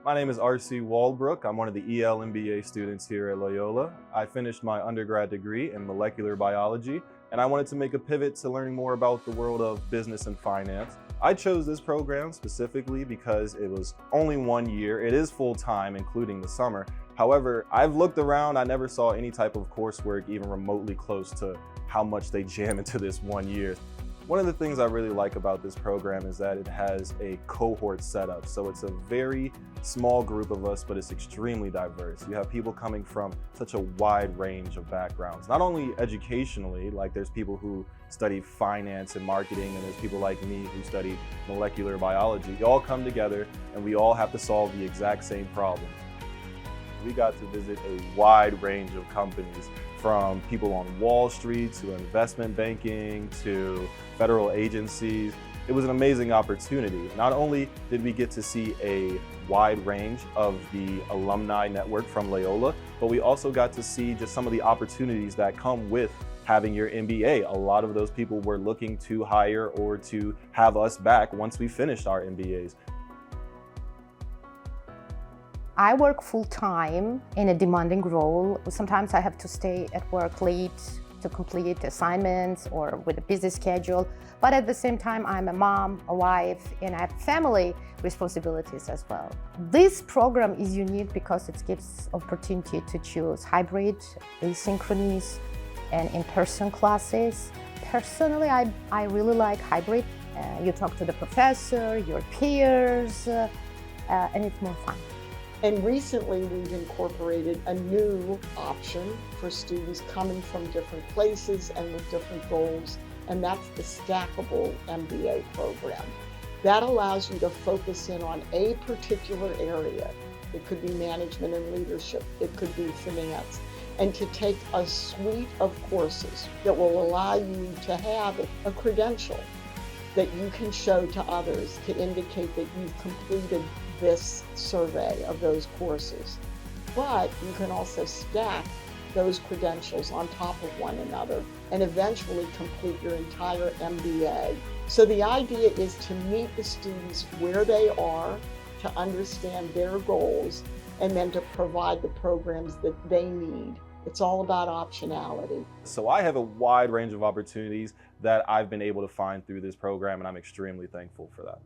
My name is R.C. Walbrook. I'm one of the EL MBA students here at Loyola. I finished my undergrad degree in molecular biology, and I wanted to make a pivot to learning more about the world of business and finance. I chose this program specifically because it was only 1 year. It is full-time, including the summer. However, I've looked around, I never saw any type of coursework even remotely close to how much they jam into this 1 year. One of the things I really like about this program is that it has a cohort setup. So it's a very small group of us, but it's extremely diverse. You have people coming from such a wide range of backgrounds, not only educationally, like there's people who study finance and marketing, and there's people like me who study molecular biology. We all come together and we all have to solve the exact same problem. We got to visit a wide range of companies, from people on Wall Street to investment banking to federal agencies. It was an amazing opportunity. Not only did we get to see a wide range of the alumni network from Loyola, but we also got to see just some of the opportunities that come with having your MBA. A lot of those people were looking to hire or to have us back once we finished our MBAs. I work full-time in a demanding role. Sometimes I have to stay at work late to complete assignments or with a busy schedule. But at the same time, I'm a mom, a wife, and I have family responsibilities as well. This program is unique because it gives opportunity to choose hybrid, asynchronous, and in-person classes. Personally, I really like hybrid. You talk to the professor, your peers, and it's more fun. And recently we've incorporated a new option for students coming from different places and with different goals, and that's the Stackable MBA program. That allows you to focus in on a particular area. It could be management and leadership, it could be finance, and to take a suite of courses that will allow you to have a credential that you can show to others to indicate that you've completed this survey of those courses. But you can also stack those credentials on top of one another and eventually complete your entire MBA. So the idea is to meet the students where they are, to understand their goals, and then to provide the programs that they need. It's all about optionality. So I have a wide range of opportunities that I've been able to find through this program, and I'm extremely thankful for that.